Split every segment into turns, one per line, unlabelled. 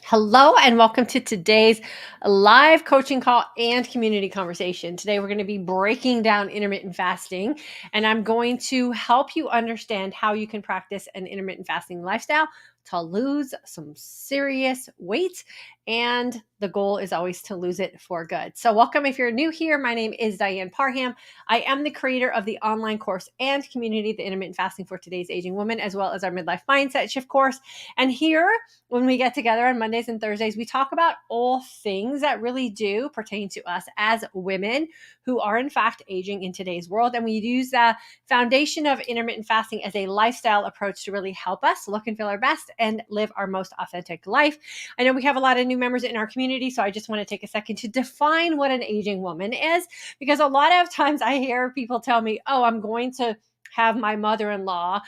Hello and welcome to today's live coaching call and community conversation. Today we're going to be breaking down intermittent fasting, and I'm going to help you understand how you can practice an intermittent fasting lifestyle to lose some serious weight. And the goal is always to lose it for good. So welcome if you're new here. My name is Diane Parham. I am the creator of the online course and community, the Intermittent Fasting for Today's Aging Woman, as well as our Midlife Mindset Shift course. And here, when we get together on Mondays and Thursdays, we talk about all things that really do pertain to us as women who are in fact aging in today's world. And we use the foundation of intermittent fasting as a lifestyle approach to really help us look and feel our best and live our most authentic life. I know we have a lot of new members in our community, so I just want to take a second to define what an aging woman is, because a lot of times I hear people tell me, oh, I'm going to have my mother-in-law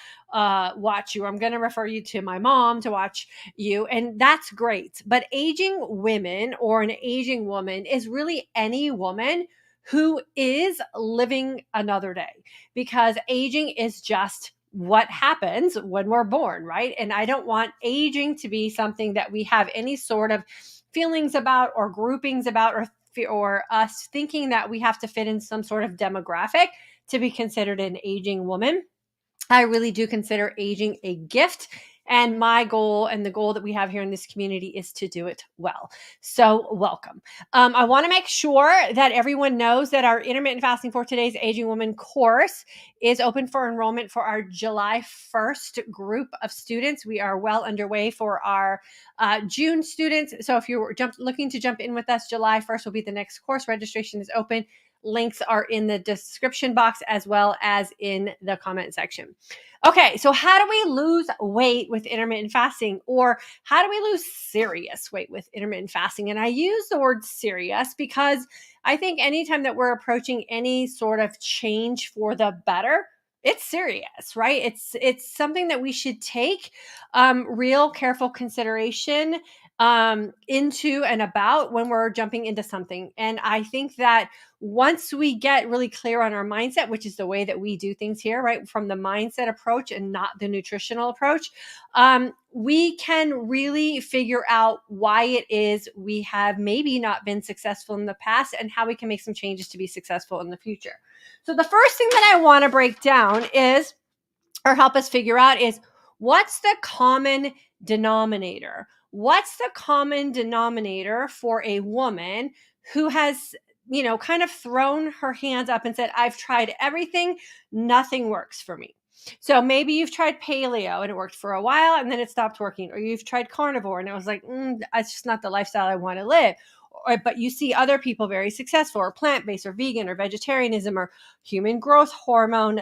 watch you. I'm going to refer you to my mom to watch you. And that's great. But aging women or an aging woman is really any woman who is living another day, because aging is just what happens when we're born, right? And I don't want aging to be something that we have any sort of feelings about or groupings about, or us thinking that we have to fit in some sort of demographic to be considered an aging woman. I really do consider aging a gift. And my goal and the goal that we have here in this community is to do it well. So welcome. I want to make sure that everyone knows that our Intermittent Fasting for Today's Aging Woman course is open for enrollment for our July 1st group of students. We are well underway for our June students. So if you're looking to jump in with us, July 1st will be the next course. Registration is open. Links are in the description box as well as in the comment section. Okay, so how do we lose weight with intermittent fasting, or how do we lose serious weight with intermittent fasting? And I use the word serious because I think anytime that we're approaching any sort of change for the better, it's serious, right? It's something that we should take real careful consideration into and about when we're jumping into something. And I think that once we get really clear on our mindset, which is the way that we do things here, right, from the mindset approach and not the nutritional approach, we can really figure out why it is we have maybe not been successful in the past and how we can make some changes to be successful in the future. So the first thing that I want to break down is, or help us figure out, is what's the common denominator? What's the common denominator for a woman who has, kind of thrown her hands up and said, I've tried everything, nothing works for me. So maybe you've tried paleo and it worked for a while and then it stopped working, or you've tried carnivore and it was like, it's just not the lifestyle I want to live. But you see other people very successful, or plant-based or vegan or vegetarianism or human growth hormone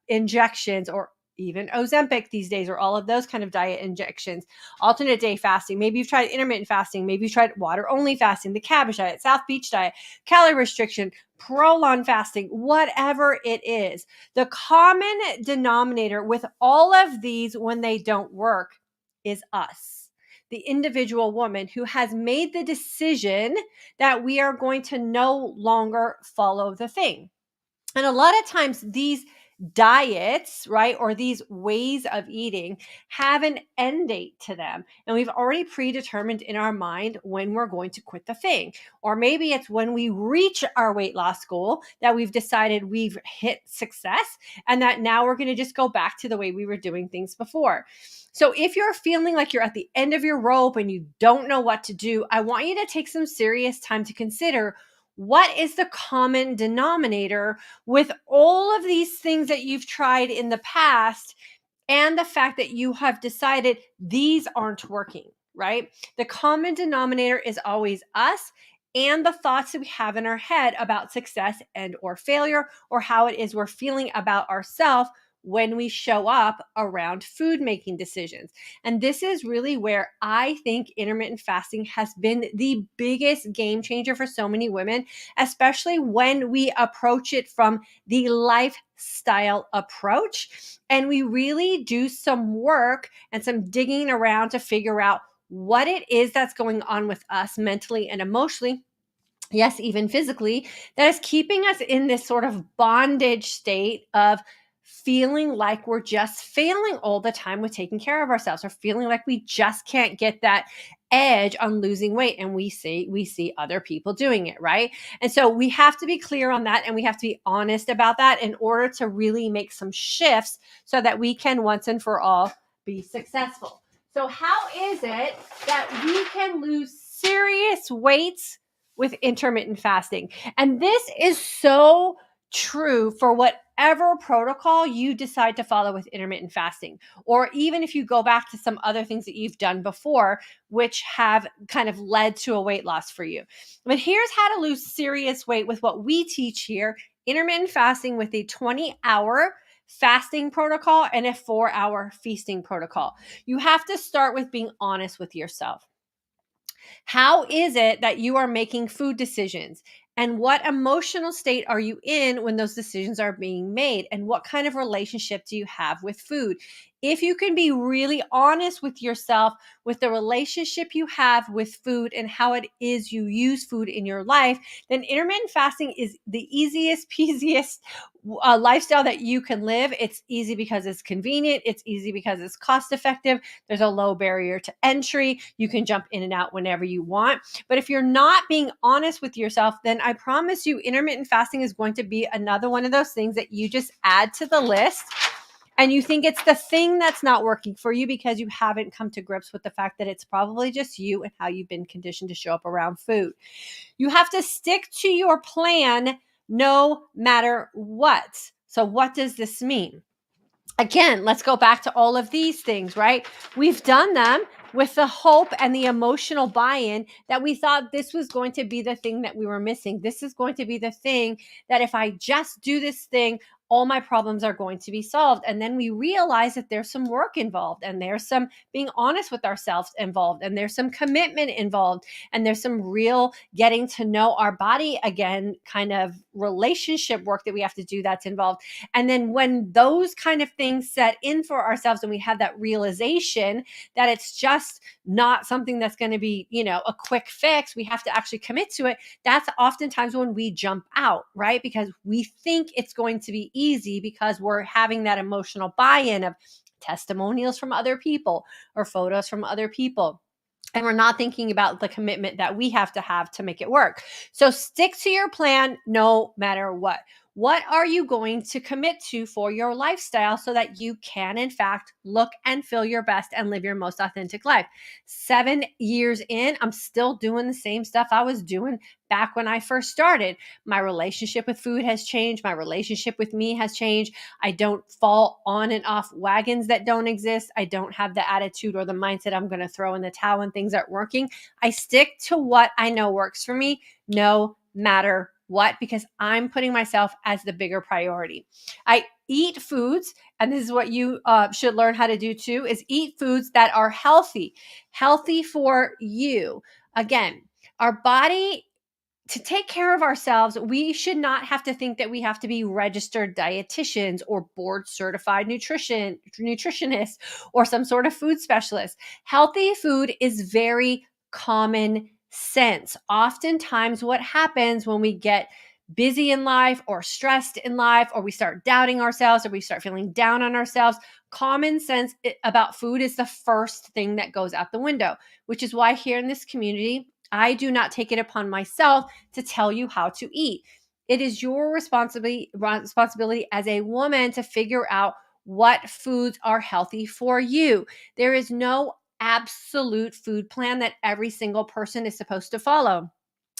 injections, or even Ozempic these days, or all of those kind of diet injections, alternate day fasting. Maybe you've tried intermittent fasting. Maybe you've tried water only fasting, the cabbage diet, South Beach diet, calorie restriction, prolonged fasting, whatever it is. The common denominator with all of these when they don't work is us, the individual woman who has made the decision that we are going to no longer follow the thing. And a lot of times these diets, right, or these ways of eating have an end date to them. And we've already predetermined in our mind when we're going to quit the thing. Or maybe it's when we reach our weight loss goal that we've decided we've hit success and that now we're going to just go back to the way we were doing things before. So if you're feeling like you're at the end of your rope and you don't know what to do, I want you to take some serious time to consider, what is the common denominator with all of these things that you've tried in the past and the fact that you have decided these aren't working, right? The common denominator is always us and the thoughts that we have in our head about success and or failure, or how it is we're feeling about ourselves when we show up around food making decisions. And this is really where I think intermittent fasting has been the biggest game changer for so many women, especially when we approach it from the lifestyle approach. And we really do some work and some digging around to figure out what it is that's going on with us mentally and emotionally, yes, even physically, that is keeping us in this sort of bondage state of feeling like we're just failing all the time with taking care of ourselves, or feeling like we just can't get that edge on losing weight, and we see other people doing it, right? And so we have to be clear on that, and we have to be honest about that in order to really make some shifts so that we can once and for all be successful. So how is it that we can lose serious weights with intermittent fasting? And this is so true for whatever protocol you decide to follow with intermittent fasting, or even if you go back to some other things that you've done before, which have kind of led to a weight loss for you. But here's how to lose serious weight with what we teach here: intermittent fasting with a 20-hour fasting protocol and a 4-hour feasting protocol. You have to start with being honest with yourself. How is it that you are making food decisions? And what emotional state are you in when those decisions are being made? And what kind of relationship do you have with food? If you can be really honest with yourself, with the relationship you have with food and how it is you use food in your life, then intermittent fasting is the easiest, peasiest lifestyle that you can live. It's easy because it's convenient. It's easy because it's cost effective. There's a low barrier to entry. You can jump in and out whenever you want. But if you're not being honest with yourself, then I promise you intermittent fasting is going to be another one of those things that you just add to the list. And you think it's the thing that's not working for you because you haven't come to grips with the fact that it's probably just you and how you've been conditioned to show up around food. You have to stick to your plan no matter what. So what does this mean? Again, let's go back to all of these things, right? We've done them with the hope and the emotional buy-in that we thought this was going to be the thing that we were missing. This is going to be the thing that if I just do this thing, all my problems are going to be solved. And then we realize that there's some work involved, and there's some being honest with ourselves involved, and there's some commitment involved, and there's some real getting to know our body again kind of relationship work that we have to do that's involved. And then when those kind of things set in for ourselves and we have that realization that it's just not something that's going to be, a quick fix, we have to actually commit to it. That's oftentimes when we jump out, right? Because we think it's going to be easy because we're having that emotional buy-in of testimonials from other people or photos from other people. And we're not thinking about the commitment that we have to make it work. So stick to your plan no matter what. What are you going to commit to for your lifestyle so that you can, in fact, look and feel your best and live your most authentic life? 7 years in, I'm still doing the same stuff I was doing back when I first started. My relationship with food has changed. My relationship with me has changed. I don't fall on and off wagons that don't exist. I don't have the attitude or the mindset I'm going to throw in the towel when things aren't working. I stick to what I know works for me no matter what, because I'm putting myself as the bigger priority. I eat foods, and this is what you should learn how to do too, is eat foods that are healthy for you. Again, our body, to take care of ourselves, we should not have to think that we have to be registered dietitians or board certified nutritionists or some sort of food specialist. Healthy food is very common sense. Oftentimes what happens when we get busy in life or stressed in life, or we start doubting ourselves, or we start feeling down on ourselves, common sense about food is the first thing that goes out the window, which is why here in this community, I do not take it upon myself to tell you how to eat. It is your responsibility as a woman to figure out what foods are healthy for you. There is no absolute food plan that every single person is supposed to follow.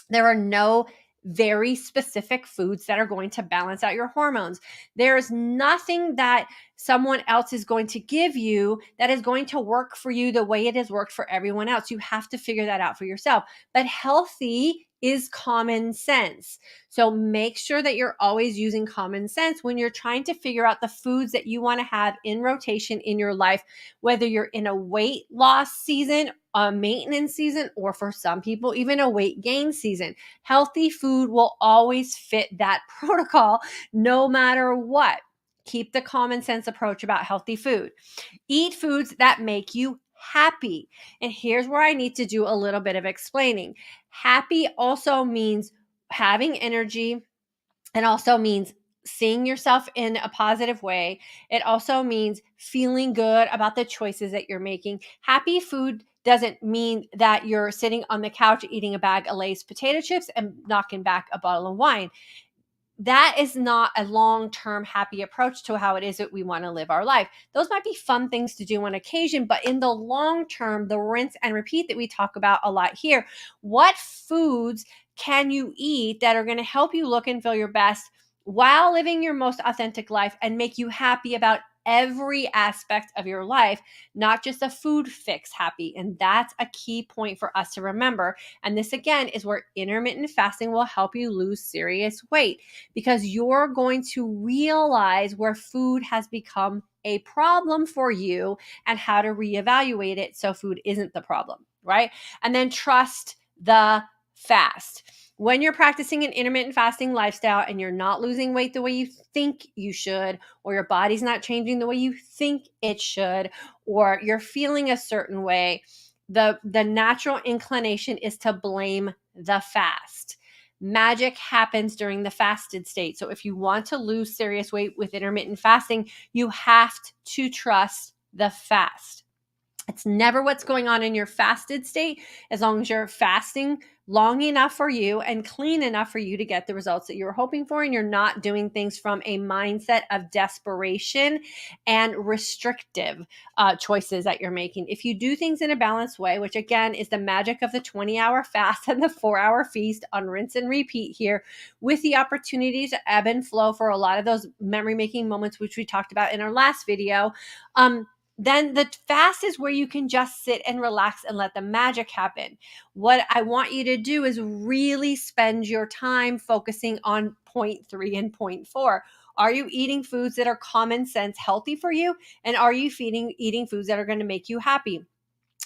There are no very specific foods that are going to balance out your hormones. There is nothing that someone else is going to give you that is going to work for you the way it has worked for everyone else. You have to figure that out for yourself. But healthy is common sense. So make sure that you're always using common sense when you're trying to figure out the foods that you want to have in rotation in your life, whether you're in a weight loss season, a maintenance season, or for some people, even a weight gain season. Healthy food will always fit that protocol no matter what. Keep the common sense approach about healthy food. Eat foods that make you happy. And here's where I need to do a little bit of explaining. Happy also means having energy, and also means seeing yourself in a positive way. It also means feeling good about the choices that you're making. Happy food doesn't mean that you're sitting on the couch eating a bag of Lay's potato chips and knocking back a bottle of wine. That is not a long-term happy approach to how it is that we want to live our life. Those might be fun things to do on occasion, but in the long term, the rinse and repeat that we talk about a lot here, what foods can you eat that are going to help you look and feel your best while living your most authentic life and make you happy about every aspect of your life, not just a food fix happy? And that's a key point for us to remember. And this again is where intermittent fasting will help you lose serious weight, because you're going to realize where food has become a problem for you and how to reevaluate it so food isn't the problem, right? And then trust the fast. When you're practicing an intermittent fasting lifestyle and you're not losing weight the way you think you should, or your body's not changing the way you think it should, or you're feeling a certain way, the natural inclination is to blame the fast. Magic happens during the fasted state. So if you want to lose serious weight with intermittent fasting, you have to trust the fast. It's never what's going on in your fasted state, as long as you're fasting long enough for you and clean enough for you to get the results that you're hoping for, and you're not doing things from a mindset of desperation and restrictive choices that you're making. If you do things in a balanced way, which again is the magic of the 20-hour fast and the 4-hour feast on rinse and repeat here, with the opportunity to ebb and flow for a lot of those memory-making moments, which we talked about in our last video, then the fast is where you can just sit and relax and let the magic happen. What I want you to do is really spend your time focusing on point 3 and point 4. Are you eating foods that are common sense healthy for you? And are you eating foods that are going to make you happy?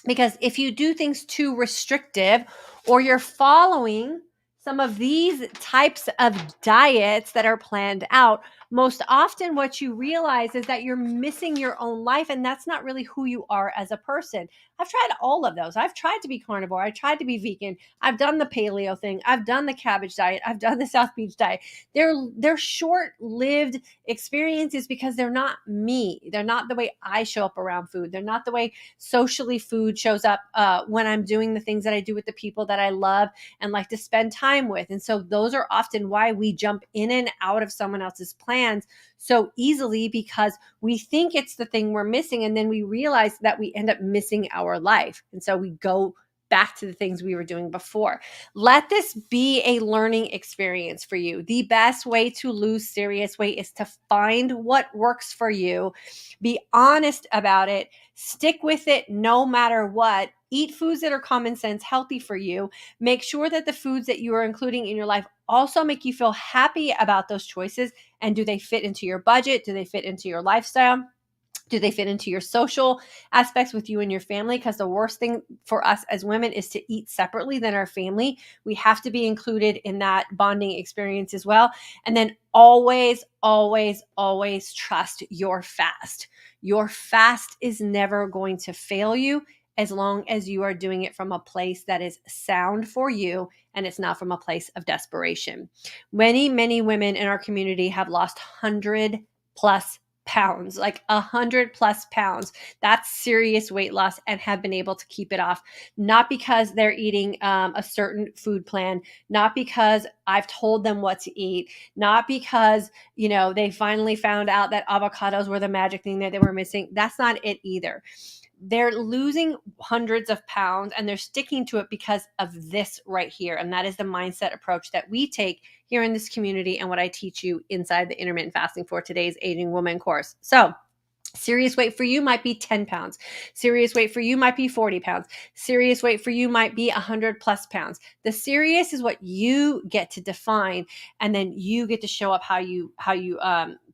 Because if you do things too restrictive, or you're following some of these types of diets that are planned out, most often what you realize is that you're missing your own life, and that's not really who you are as a person. I've tried all of those. I've tried to be carnivore. I tried to be vegan. I've done the paleo thing. I've done the cabbage diet. I've done the South Beach diet. They're short-lived experiences because they're not me. They're not the way I show up around food. They're not the way socially food shows up when I'm doing the things that I do with the people that I love and like to spend time with. And so those are often why we jump in and out of someone else's plans so easily, because we think it's the thing we're missing, and then we realize that we end up missing our life. And so we go back to the things we were doing before. Let this be a learning experience for you. The best way to lose serious weight is to find what works for you, be honest about it, stick with it no matter what. Eat foods that are common sense, healthy for you. Make sure that the foods that you are including in your life also make you feel happy about those choices. And do they fit into your budget? Do they fit into your lifestyle? Do they fit into your social aspects with you and your family? Because the worst thing for us as women is to eat separately than our family. We have to be included in that bonding experience as well. And then always, always, always trust your fast. Your fast is never going to fail you as long as you are doing it from a place that is sound for you and it's not from a place of desperation. Many, many women in our community have lost 100 plus pounds, like 100 plus pounds. That's serious weight loss, and have been able to keep it off. Not because they're eating a certain food plan, not because I've told them what to eat, not because, they finally found out that avocados were the magic thing that they were missing. That's not it either. They're losing hundreds of pounds and they're sticking to it because of this right here. And that is the mindset approach that we take here in this community and what I teach you inside the Intermittent Fasting for Today's Aging Woman course. So serious weight for you might be 10 pounds. Serious weight for you might be 40 pounds. Serious weight for you might be 100 plus pounds. The serious is what you get to define, and then you get to show up how you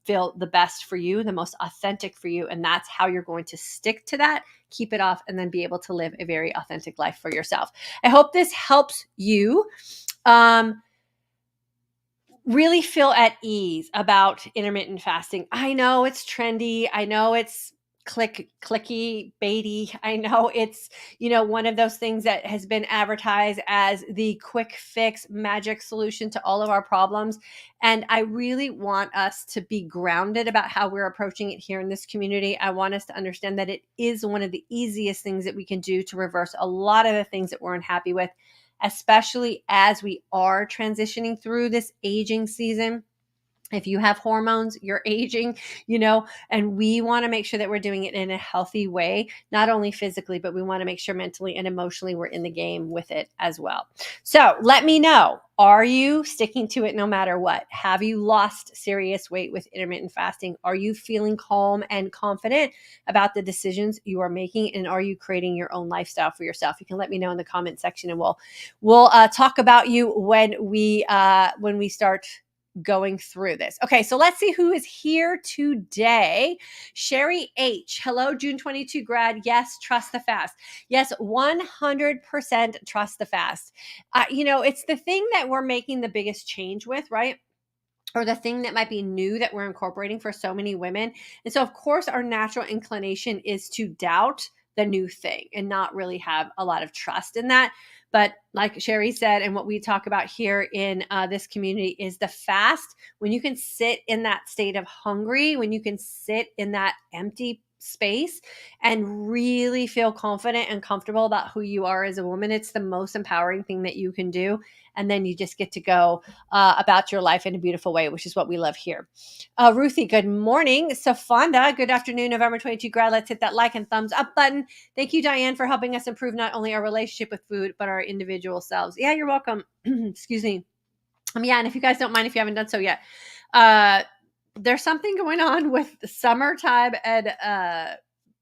feel the best for you, the most authentic for you, and that's how you're going to stick to that, keep it off, and then be able to live a very authentic life for yourself. I hope this helps you really feel at ease about intermittent fasting. I know it's trendy. I know it's clicky baity. I know it's, one of those things that has been advertised as the quick fix magic solution to all of our problems. And I really want us to be grounded about how we're approaching it here in this community. I want us to understand that it is one of the easiest things that we can do to reverse a lot of the things that we're unhappy with, especially as we are transitioning through this aging season. If you have hormones, you're aging, and we want to make sure that we're doing it in a healthy way, not only physically, but we want to make sure mentally and emotionally we're in the game with it as well. So let me know, are you sticking to it no matter what? Have you lost serious weight with intermittent fasting? Are you feeling calm and confident about the decisions you are making? And are you creating your own lifestyle for yourself? You can let me know in the comment section, and we'll talk about you when we start going through this. Okay, so let's see who is here today. Sherry H. Hello, June 22 grad. Yes, trust the fast. Yes, 100% trust the fast. It's the thing that we're making the biggest change with, right? Or the thing that might be new that we're incorporating for so many women. And so, of course, our natural inclination is to doubt the new thing and not really have a lot of trust in that. But like Sherry said, and what we talk about here in this community is the fast, when you can sit in that state of hungry, when you can sit in that empty space and really feel confident and comfortable about who you are as a woman, it's the most empowering thing that you can do. And then you just get to go about your life in a beautiful way, which is what we love here. Ruthie, good morning. Safanda, good afternoon, November 22 grad. Let's hit that like and thumbs up button. Thank you, Diane, for helping us improve not only our relationship with food, but our individual selves. Yeah, you're welcome. Excuse me. Yeah, and if you guys don't mind, if you haven't done so yet, there's something going on with the summertime and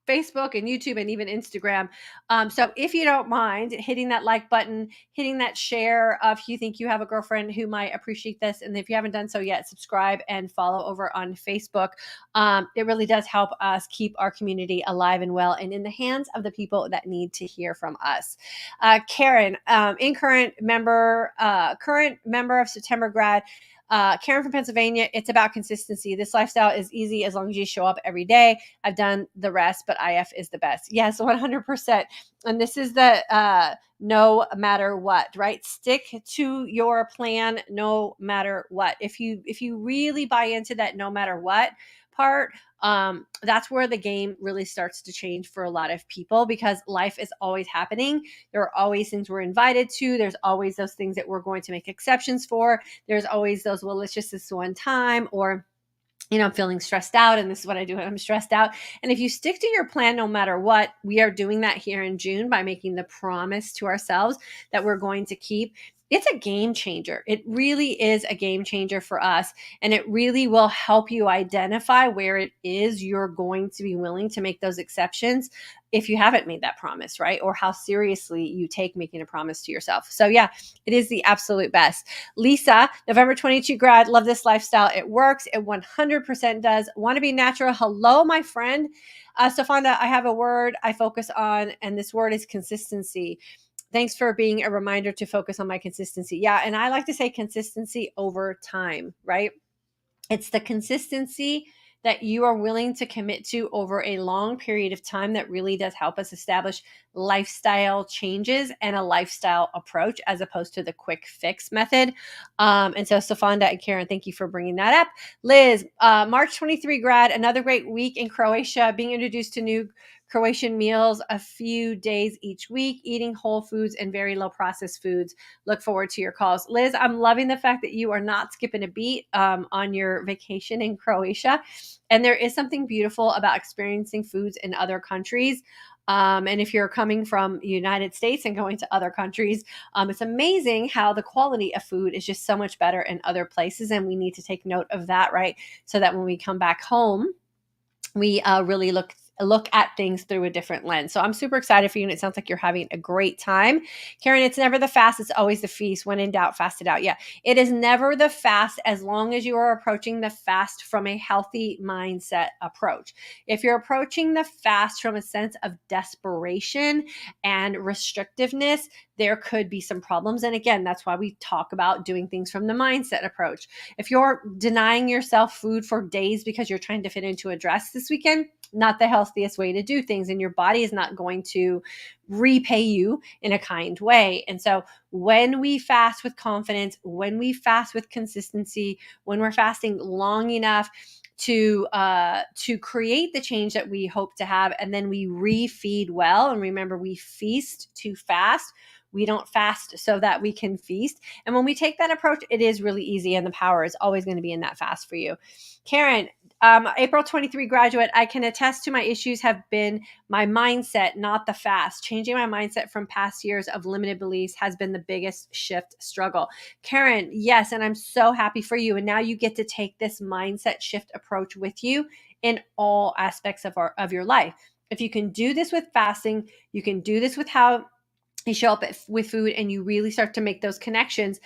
Facebook and YouTube and even Instagram. So if you don't mind hitting that like button, hitting that share if you think you have a girlfriend who might appreciate this. And if you haven't done so yet, subscribe and follow over on Facebook. It really does help us keep our community alive and well and in the hands of the people that need to hear from us. Karen, current member of September grad. Karen from Pennsylvania, it's about consistency. This lifestyle is easy as long as you show up every day. I've done the rest, but IF is the best. Yes, 100%. And this is the no matter what, right? Stick to your plan no matter what. If you really buy into that no matter what part, that's where the game really starts to change for a lot of people, because life is always happening. There are always things we're invited to. There's always those things that we're going to make exceptions for. There's always those, well, it's just this one time, or I'm feeling stressed out and this is what I do when I'm stressed out. And if you stick to your plan no matter what, we are doing that here in June by making the promise to ourselves that we're going to keep. It's a game changer. It really is a game changer for us. And it really will help you identify where it is you're going to be willing to make those exceptions if you haven't made that promise, right? Or how seriously you take making a promise to yourself. So yeah, it is the absolute best. Lisa, November 22 grad, love this lifestyle. It works. It 100% does. Want to be natural. Hello, my friend. Stefanda, I have a word I focus on, and this word is consistency. Thanks for being a reminder to focus on my consistency. Yeah, and I like to say consistency over time, right? It's the consistency that you are willing to commit to over a long period of time that really does help us establish lifestyle changes and a lifestyle approach, as opposed to the quick fix method. And so Stefanda and Karen, thank you for bringing that up. Liz, March 23 grad, another great week in Croatia, being introduced to new Croatian meals a few days each week, eating whole foods and very low processed foods. Look forward to your calls. Liz, I'm loving the fact that you are not skipping a beat on your vacation in Croatia. And there is something beautiful about experiencing foods in other countries. And if you're coming from the United States and going to other countries, it's amazing how the quality of food is just so much better in other places. And we need to take note of that, right? So that when we come back home, we really look at things through a different lens. So I'm super excited for you, and it sounds like you're having a great time. Karen, it's never the fast, it's always the feast. When in doubt, fast it out. Yeah, it is never the fast as long as you are approaching the fast from a healthy mindset approach. If you're approaching the fast from a sense of desperation and restrictiveness, there could be some problems. And again, that's why we talk about doing things from the mindset approach. If you're denying yourself food for days because you're trying to fit into a dress this weekend, not the healthiest way to do things, and your body is not going to repay you in a kind way. And so when we fast with confidence, when we fast with consistency, when we're fasting long enough to create the change that we hope to have, and then we refeed well. And remember, we feast to fast. We don't fast so that we can feast. And when we take that approach, it is really easy, and the power is always going to be in that fast for you. Karen, April 23 graduate, I can attest to my issues have been my mindset, not the fast. Changing my mindset from past years of limited beliefs has been the biggest shift struggle. Karen, yes, and I'm so happy for you. And now you get to take this mindset shift approach with you in all aspects of your life. If you can do this with fasting, you can do this with how you show up with food, and you really start to make those connections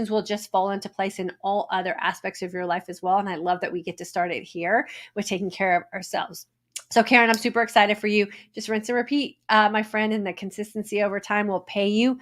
will just fall into place in all other aspects of your life as well. And I love that we get to start it here with taking care of ourselves. So Karen, I'm super excited for you. Just rinse and repeat, my friend, and the consistency over time will pay you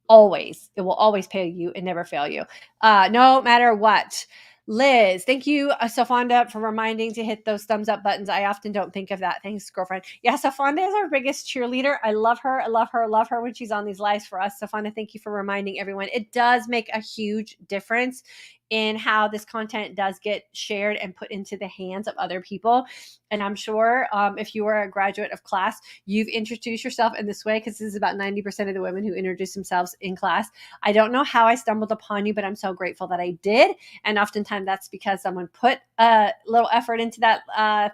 always. It will always pay you and never fail you, no matter what. Liz, thank you, Sofonda, for reminding to hit those thumbs up buttons. I often don't think of that. Thanks, girlfriend. Yeah, Sofonda is our biggest cheerleader. I love her. I love her. I love her when she's on these lives for us. Sofonda, thank you for reminding everyone. It does make a huge difference in how this content does get shared and put into the hands of other people. And I'm sure if you are a graduate of class, you've introduced yourself in this way, because this is about 90% of the women who introduce themselves in class. I don't know how I stumbled upon you, but I'm so grateful that I did. And oftentimes that's because someone put a little effort into that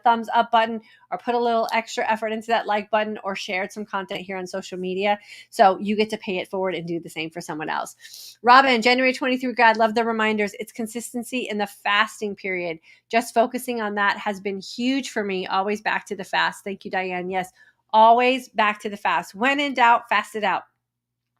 thumbs up button, or put a little extra effort into that like button, or shared some content here on social media. So you get to pay it forward and do the same for someone else. Robin, January 23 grad, love the reminders. It's consistency in the fasting period. Just focusing on that has been huge for me. Always back to the fast. Thank you, Diane. Yes, always back to the fast. When in doubt, fast it out.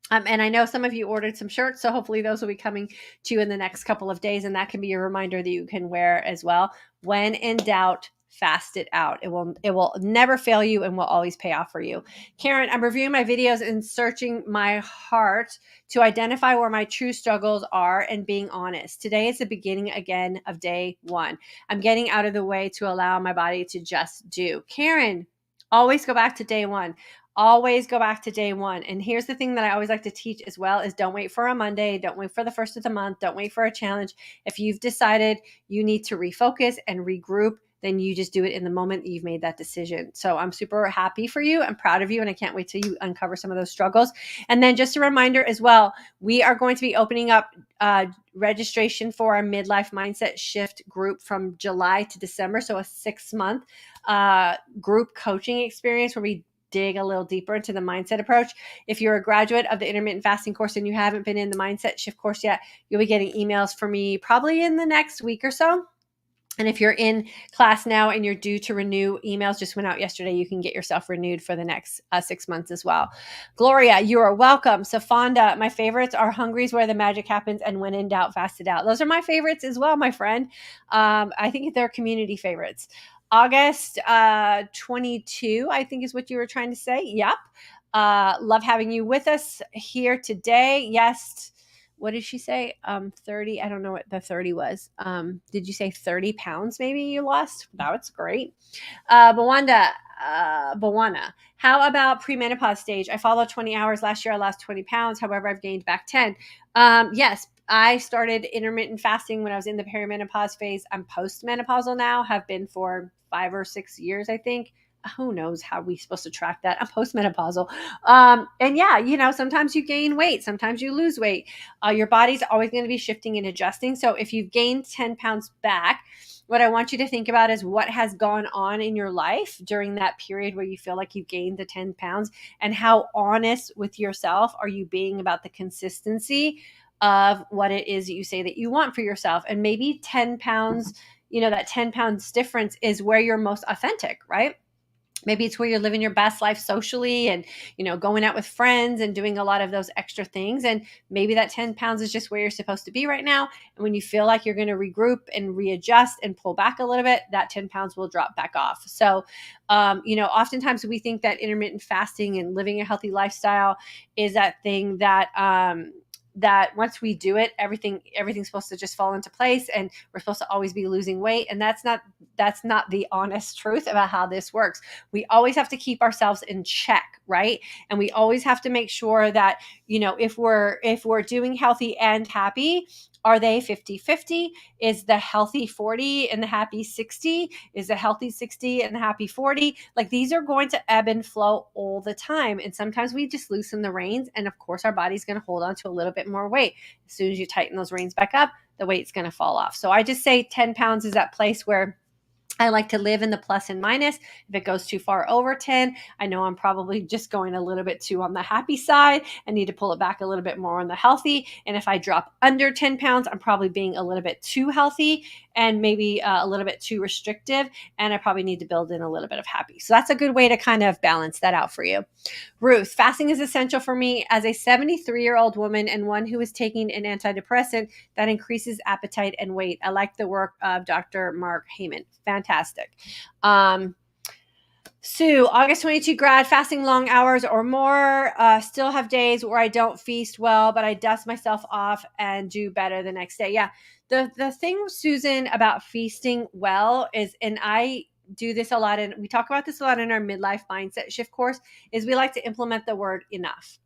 And I know some of you ordered some shirts, so hopefully those will be coming to you in the next couple of days, and that can be a reminder that you can wear as well. When in doubt, fast it out. It will never fail you and will always pay off for you. Karen, I'm reviewing my videos and searching my heart to identify where my true struggles are and being honest. Today is the beginning again of day one. I'm getting out of the way to allow my body to just do. Karen, always go back to day one. Always go back to day one. And here's the thing that I always like to teach as well is don't wait for a Monday. Don't wait for the first of the month. Don't wait for a challenge. If you've decided you need to refocus and regroup, then you just do it in the moment that you've made that decision. So I'm super happy for you. I'm proud of you. And I can't wait till you uncover some of those struggles. And then just a reminder as well, we are going to be opening up registration for our midlife mindset shift group from July to December. So a 6-month group coaching experience where we dig a little deeper into the mindset approach. If you're a graduate of the intermittent fasting course and you haven't been in the mindset shift course yet, you'll be getting emails from me probably in the next week or so. And if you're in class now and you're due to renew, emails just went out yesterday, you can get yourself renewed for the next 6 months as well. Gloria, you are welcome. Safonda, my favorites are Hungry's Where the Magic Happens and When in Doubt, Fast It Out. Those are my favorites as well, my friend. I think they're community favorites. August 22, I think is what you were trying to say. Yep. Love having you with us here today. Yes. What did she say? 30. I don't know what the 30 was. Did you say 30 pounds maybe you lost? That's great. Bawana, how about premenopause stage? I followed 20 hours last year. I lost 20 pounds. However, I've gained back 10. Yes, I started intermittent fasting when I was in the perimenopause phase. I'm postmenopausal now, have been for 5 or 6 years, I think. Who knows how we're supposed to track that? I'm postmenopausal. And yeah, sometimes you gain weight, sometimes you lose weight. Your body's always going to be shifting and adjusting. So if you've gained 10 pounds back, what I want you to think about is what has gone on in your life during that period where you feel like you've gained the 10 pounds, and how honest with yourself are you being about the consistency of what it is that you say that you want for yourself. And maybe 10 pounds, that 10 pounds difference is where you're most authentic, right? Maybe it's where you're living your best life socially and, going out with friends and doing a lot of those extra things. And maybe that 10 pounds is just where you're supposed to be right now. And when you feel like you're going to regroup and readjust and pull back a little bit, that 10 pounds will drop back off. So, oftentimes we think that intermittent fasting and living a healthy lifestyle is that thing that once we do it, everything's supposed to just fall into place and we're supposed to always be losing weight. And that's that's not the honest truth about how this works. We always have to keep ourselves in check, right? And we always have to make sure that, if we're doing healthy and happy, are they 50-50? Is the healthy 40 and the happy 60? Is the healthy 60 and the happy 40? Like, these are going to ebb and flow all the time. And sometimes we just loosen the reins. And of course, our body's going to hold on to a little bit more weight. As soon as you tighten those reins back up, the weight's going to fall off. So I just say 10 pounds is that place where I like to live in the plus and minus. If it goes too far over 10, I know I'm probably just going a little bit too on the happy side. I need to pull it back a little bit more on the healthy. And if I drop under 10 pounds, I'm probably being a little bit too healthy and maybe a little bit too restrictive. And I probably need to build in a little bit of happy. So that's a good way to kind of balance that out for you. Ruth, fasting is essential for me as a 73-year-old woman and one who is taking an antidepressant that increases appetite and weight. I like the work of Dr. Mark Heyman. Fantastic. Sue, August 22 grad, fasting long hours or more. Still have days where I don't feast well, but I dust myself off and do better the next day. Yeah. The thing, Susan, about feasting well is, and I do this a lot, and we talk about this a lot in our midlife mindset shift course, is we like to implement the word enough.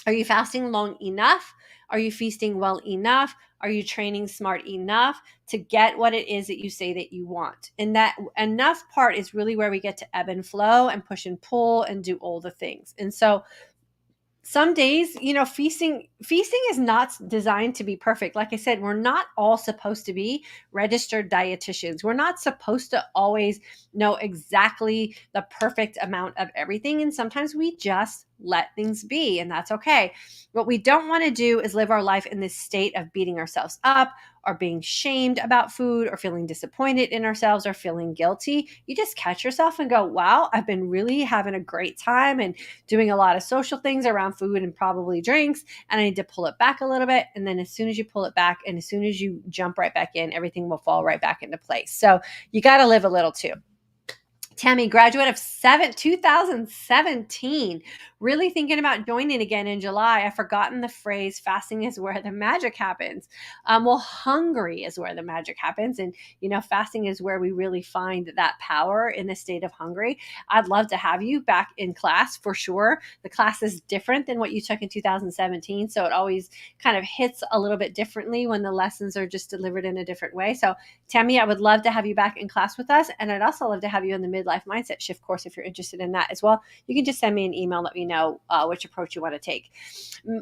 Are you fasting long enough? Are you feasting well enough? Are you training smart enough to get what it is that you say that you want? And that enough part is really where we get to ebb and flow and push and pull and do all the things. And so some days, feasting is not designed to be perfect. Like I said, we're not all supposed to be registered dietitians. We're not supposed to always know exactly the perfect amount of everything. And sometimes we just let things be, and that's okay. What we don't want to do is live our life in this state of beating ourselves up or being shamed about food or feeling disappointed in ourselves or feeling guilty. You just catch yourself and go, wow, I've been really having a great time and doing a lot of social things around food and probably drinks, and I need to pull it back a little bit. And then as soon as you pull it back and as soon as you jump right back in, everything will fall right back into place. So you got to live a little too. Tammy, graduate of 2017, really thinking about joining again in July. I've forgotten the phrase, fasting is where the magic happens. Well, hungry is where the magic happens. And, fasting is where we really find that power in a state of hungry. I'd love to have you back in class for sure. The class is different than what you took in 2017. So it always kind of hits a little bit differently when the lessons are just delivered in a different way. So Tammy, I would love to have you back in class with us. And I'd also love to have you in the midlife mindset shift course if you're interested in that as well. You can just send me an email, let me know which approach you want to take.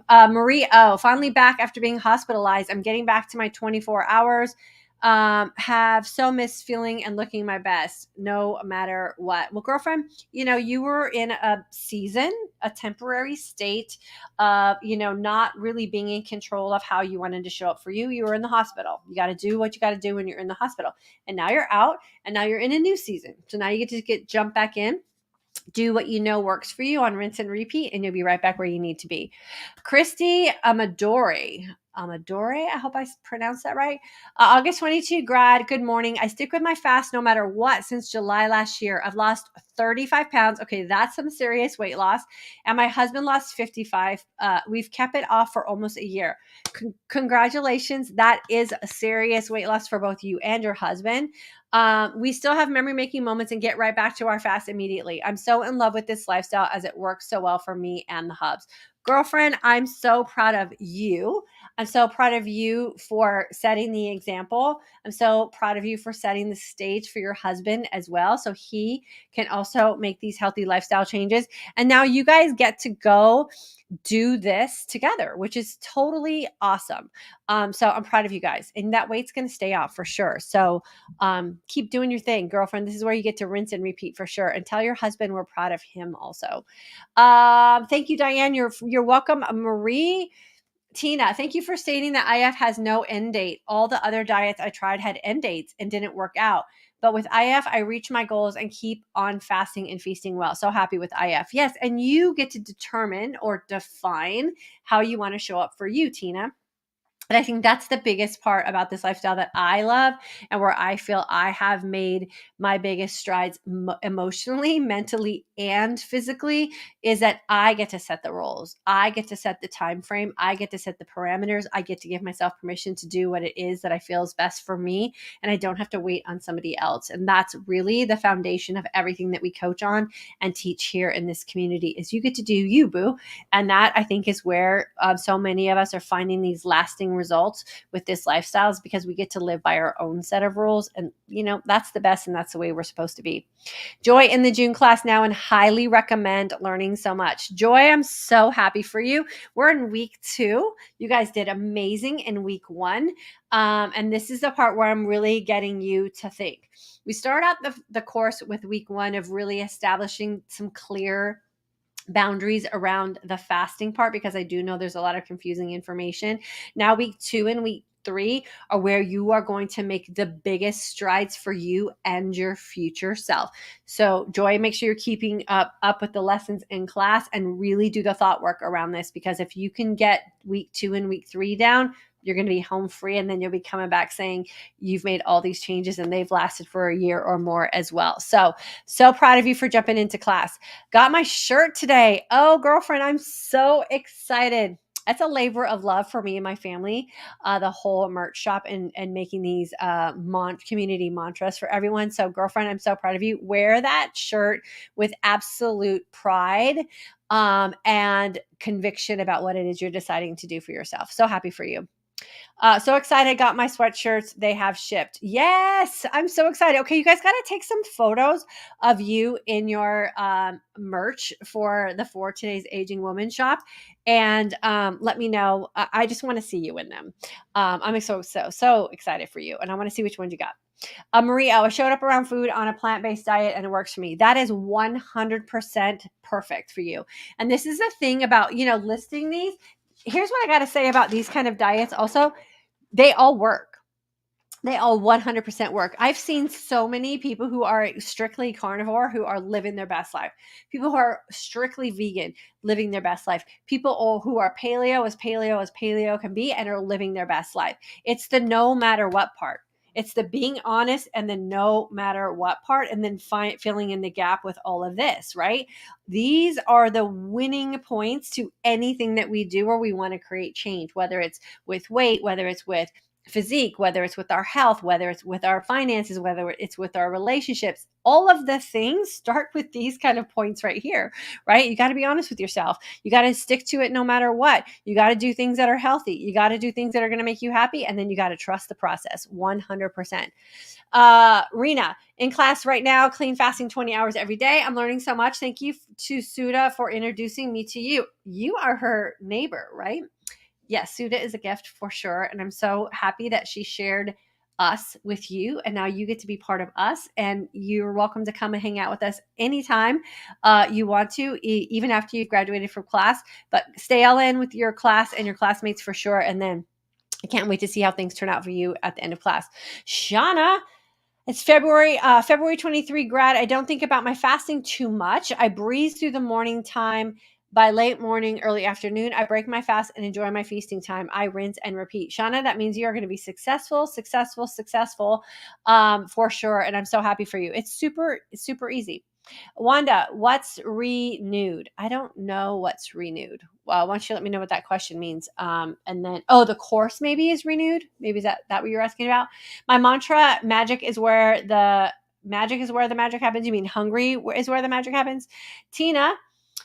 Marie, finally back after being hospitalized. I'm getting back to my 24 hours. Have so missed feeling and looking my best no matter what. Well, girlfriend, you were in a season, a temporary state of, not really being in control of how you wanted to show up for you. You were in the hospital. You got to do what you got to do when you're in the hospital. And now you're out and now you're in a new season. So now you get to jump back in. Do what you know works for you on rinse and repeat, and you'll be right back where you need to be. Christy Amadore, I hope I pronounced that right. August 22 grad, good morning. I stick with my fast no matter what since July last year. I've lost 35 pounds. Okay, that's some serious weight loss. And my husband lost 55. We've kept it off for almost a year. Congratulations. That is a serious weight loss for both you and your husband. We still have memory making moments and get right back to our fast immediately. I'm so in love with this lifestyle as it works so well for me and the hubs. Girlfriend, I'm so proud of you. I'm so proud of you for setting the example. I'm so proud of you for setting the stage for your husband as well, so he can also make these healthy lifestyle changes. And now you guys get to go do this together, which is totally awesome. So I'm proud of you guys, and that weight's going to stay off for sure. So keep doing your thing, girlfriend. This is where you get to rinse and repeat for sure. And tell your husband we're proud of him also. Thank you, Diane. You're welcome. Marie, Tina, thank you for stating that IF has no end date. All the other diets I tried had end dates and didn't work out. But with IF, I reach my goals and keep on fasting and feasting well. So happy with IF. Yes, and you get to determine or define how you want to show up for you, Tina. And I think that's the biggest part about this lifestyle that I love, and where I feel I have made my biggest strides emotionally, mentally, and physically, is that I get to set the rules. I get to set the time frame. I get to set the parameters. I get to give myself permission to do what it is that I feel is best for me, and I don't have to wait on somebody else. And that's really the foundation of everything that we coach on and teach here in this community, is you get to do you, boo. And that, I think, is where so many of us are finding these lasting results with this lifestyle, is because we get to live by our own set of rules. And, that's the best, and that's the way we're supposed to be. Joy in the June class now, and highly recommend learning so much. Joy, I'm so happy for you. We're in week 2. You guys did amazing in week 1. And this is the part where I'm really getting you to think. We start out the course with week 1 of really establishing some clear boundaries around the fasting part, because I do know there's a lot of confusing information. Now, week 2 and week 3 are where you are going to make the biggest strides for you and your future self. So, Joy, make sure you're keeping up with the lessons in class, and really do the thought work around this, because if you can get week 2 and week 3 down, you're going to be home free, and then you'll be coming back saying you've made all these changes and they've lasted for a year or more as well. So proud of you for jumping into class. Got my shirt today. Oh, girlfriend, I'm so excited. That's a labor of love for me and my family, the whole merch shop, and making these community mantras for everyone. So, girlfriend, I'm so proud of you. Wear that shirt with absolute pride and conviction about what it is you're deciding to do for yourself. So happy for you. So excited. Got my sweatshirts. They have shipped. Yes, I'm so excited. Okay, you guys got to take some photos of you in your merch for the For Today's Aging Woman shop, and let me know. I just want to see you in them. I'm so excited for you, and I want to see which ones you got. Maria, I showed up around food on a plant-based diet and it works for me. That is 100% perfect for you. And this is the thing about, listing these. Here's what I got to say about these kind of diets also. They all work. They all 100% work. I've seen so many people who are strictly carnivore who are living their best life. People who are strictly vegan living their best life. People who are paleo as paleo can be and are living their best life. It's the no matter what part. It's the being honest and the no matter what part, and then filling in the gap with all of this, right? These are the winning points to anything that we do where we want to create change, whether it's with weight, whether it's with physique, whether it's with our health, whether it's with our finances, whether it's with our relationships. All of the things start with these kind of points right here, right? You got to be honest with yourself. You got to stick to it no matter what. You got to do things that are healthy. You got to do things that are going to make you happy. And then you got to trust the process 100%. Rena, in class right now, clean fasting 20 hours every day. I'm learning so much. Thank you to Suda for introducing me to you. You are her neighbor, right? Yes, Suda is a gift for sure. And I'm so happy that she shared us with you. And now you get to be part of us. And you're welcome to come and hang out with us anytime you want to, even after you've graduated from class. But stay all in with your class and your classmates for sure. And then I can't wait to see how things turn out for you at the end of class. Shauna, it's February 23 grad. I don't think about my fasting too much. I breeze through the morning time. By late morning, early afternoon, I break my fast and enjoy my feasting time. I rinse and repeat. Shauna, that means you are going to be successful for sure. And I'm so happy for you. It's super easy. Wanda, what's renewed? I don't know what's renewed. Well, why don't you let me know what that question means? And then, the course maybe is renewed. Maybe is that what you're asking about? My mantra, magic is where the magic happens. You mean hungry is where the magic happens? Tina,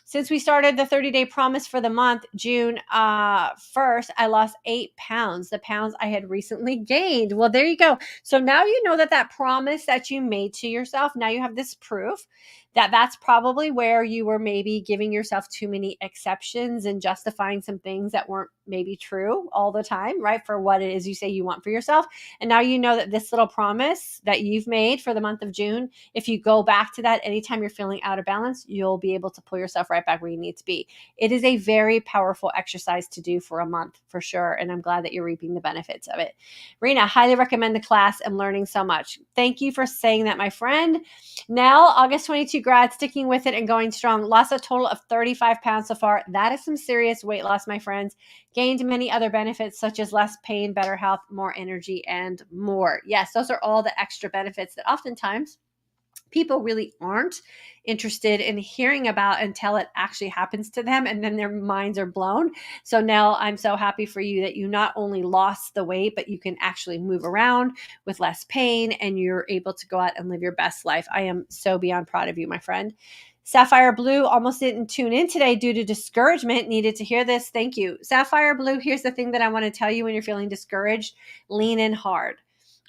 since we started the 30-day promise for the month, June 1st, I lost 8 pounds, the pounds I had recently gained. Well, there you go. So now you know that promise that you made to yourself, now you have this proof that that's probably where you were maybe giving yourself too many exceptions and justifying some things that weren't maybe true all the time, right? For what it is you say you want for yourself. And now you know that this little promise that you've made for the month of June, if you go back to that anytime you're feeling out of balance, you'll be able to pull yourself right back where you need to be. It is a very powerful exercise to do for a month for sure. And I'm glad that you're reaping the benefits of it. Rena, highly recommend the class. I'm learning so much. Thank you for saying that, my friend. Nell, August 22 grad, sticking with it and going strong. Lost a total of 35 pounds so far. That is some serious weight loss, my friends. gained many other benefits such as less pain, better health, more energy, and more. Yes, those are all the extra benefits that oftentimes people really aren't interested in hearing about until it actually happens to them, and then their minds are blown. So now I'm so happy for you that you not only lost the weight, but you can actually move around with less pain and you're able to go out and live your best life. I am so beyond proud of you, my friend. Sapphire Blue almost didn't tune in today due to discouragement. Needed to hear this. Thank you. Sapphire Blue, here's the thing that I want to tell you when you're feeling discouraged: lean in hard.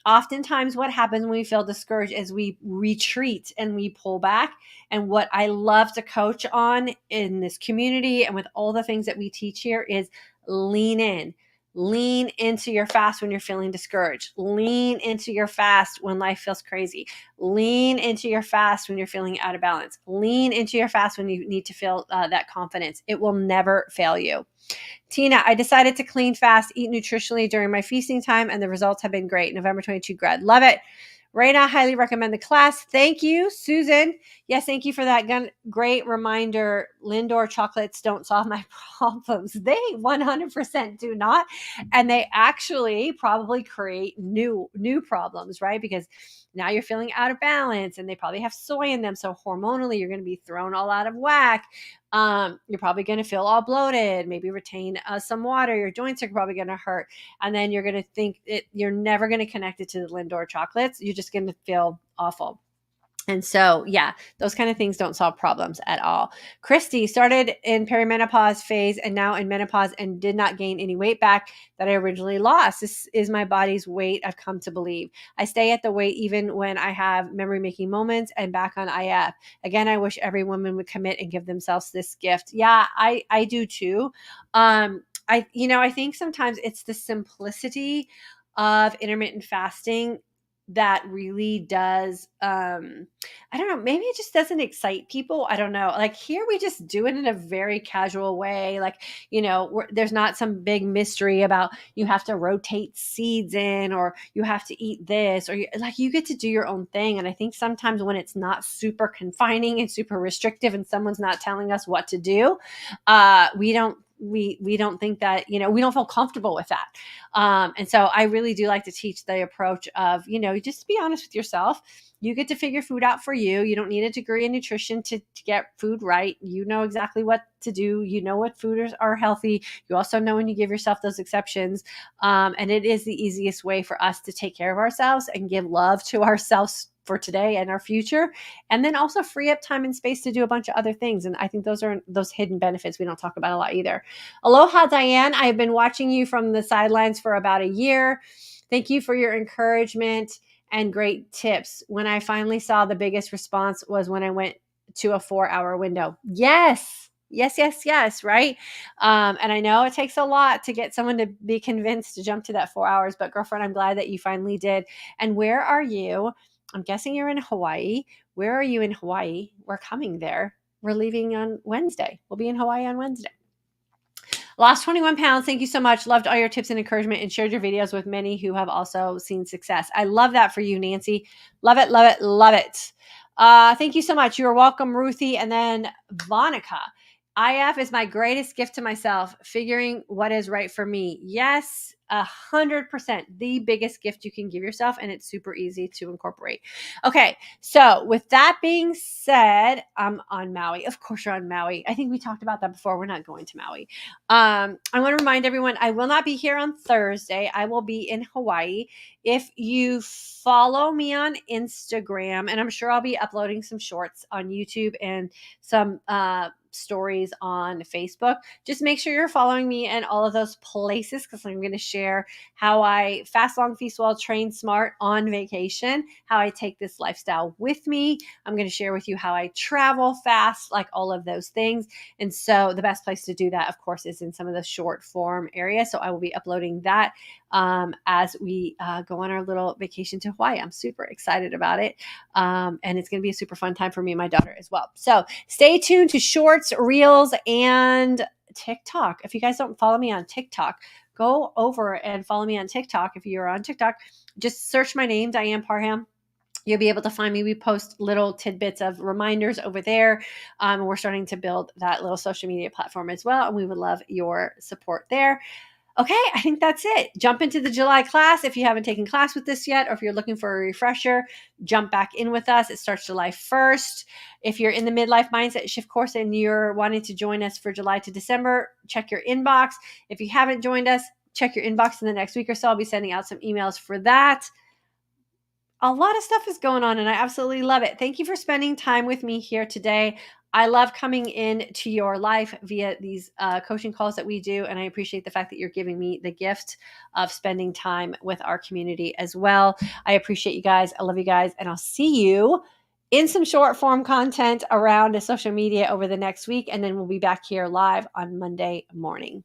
Oftentimes what happens when we feel discouraged is we retreat and we pull back. And what I love to coach on in this community and with all the things that we teach here is lean in. Lean into your fast when you're feeling discouraged. Lean into your fast when life feels crazy. Lean into your fast when you're feeling out of balance. Lean into your fast when you need to feel that confidence. It will never fail you. Tina, I decided to clean fast, eat nutritionally during my feasting time, and the results have been great. November 22 grad. Love it. Raina, highly recommend the class. Thank you. Susan, yes, thank you for that great reminder. Lindor chocolates don't solve my problems. They 100% do not. And they actually probably create new problems, right? Because now you're feeling out of balance and they probably have soy in them. So hormonally, you're going to be thrown all out of whack. You're probably going to feel all bloated, maybe retain some water. Your joints are probably going to hurt. And then you're going to think you're never going to connect it to the Lindor chocolates. You're just going to feel awful. And so, yeah, those kind of things don't solve problems at all. Christy started in perimenopause phase and now in menopause and did not gain any weight back that I originally lost. This is my body's weight, I've come to believe. I stay at the weight even when I have memory-making moments and back on IF. Again, I wish every woman would commit and give themselves this gift. Yeah, I do too. I think sometimes it's the simplicity of intermittent fasting that really does I don't know, maybe it just doesn't excite people. I don't know. Like here we just do it in a very casual way. Like, there's not some big mystery about you have to rotate seeds in or you have to eat this or you get to do your own thing. And I think sometimes when it's not super confining and super restrictive and someone's not telling us what to do, we don't think that, we don't feel comfortable with that. And so I really do like to teach the approach of, just be honest with yourself. You get to figure food out for you. You don't need a degree in nutrition to get food right. You know exactly what to do. You know what food are healthy. You also know when you give yourself those exceptions. And it is the easiest way for us to take care of ourselves and give love to ourselves for today and our future, and then also free up time and space to do a bunch of other things. And I think those are those hidden benefits we don't talk about a lot either. Aloha, Diane. I have been watching you from the sidelines for about a year. Thank you for your encouragement and great tips. When I finally saw the biggest response was when I went to a 4-hour window. Yes, right? And I know it takes a lot to get someone to be convinced to jump to that 4 hours, but girlfriend, I'm glad that you finally did. And where are you? I'm guessing you're in Hawaii. Where are you in Hawaii? We're coming there. We're leaving on Wednesday. We'll be in Hawaii on Wednesday. Lost 21 pounds. Thank you so much. Loved all your tips and encouragement and shared your videos with many who have also seen success. I love that for you, Nancy. Love it, love it, love it. Thank you so much. You are welcome, Ruthie. And then Vonica. IF is my greatest gift to myself, figuring what is right for me. Yes, 100%. The biggest gift you can give yourself, and it's super easy to incorporate. Okay, so with that being said, I'm on Maui. Of course you're on Maui. I think we talked about that before. We're not going to Maui. I want to remind everyone, I will not be here on Thursday. I will be in Hawaii. If you follow me on Instagram, and I'm sure I'll be uploading some shorts on YouTube and some stories on Facebook. Just make sure you're following me in all of those places because I'm going to share how I fast long, feast well, train smart on vacation, how I take this lifestyle with me. I'm going to share with you how I travel fast, like all of those things. And so the best place to do that, of course, is in some of the short form areas. So I will be uploading that as we go on our little vacation to Hawaii. I'm super excited about it. And it's going to be a super fun time for me and my daughter as well. So stay tuned to shorts, reels, and TikTok. If you guys don't follow me on TikTok, go over and follow me on TikTok. If you're on TikTok, just search my name, Diane Parham. You'll be able to find me. We post little tidbits of reminders over there. We're starting to build that little social media platform as well, and we would love your support there. Okay, I think that's it. Jump into the July class if you haven't taken class with us yet, or if you're looking for a refresher, jump back in with us. It starts July 1st. If you're in the Midlife Mindset Shift course and you're wanting to join us for July to December, check your inbox. If you haven't joined us, check your inbox in the next week or so. I'll be sending out some emails for that. A lot of stuff is going on and I absolutely love it. Thank you for spending time with me here today. I love coming in to your life via these coaching calls that we do. And I appreciate the fact that you're giving me the gift of spending time with our community as well. I appreciate you guys. I love you guys. And I'll see you in some short form content around social media over the next week. And then we'll be back here live on Monday morning.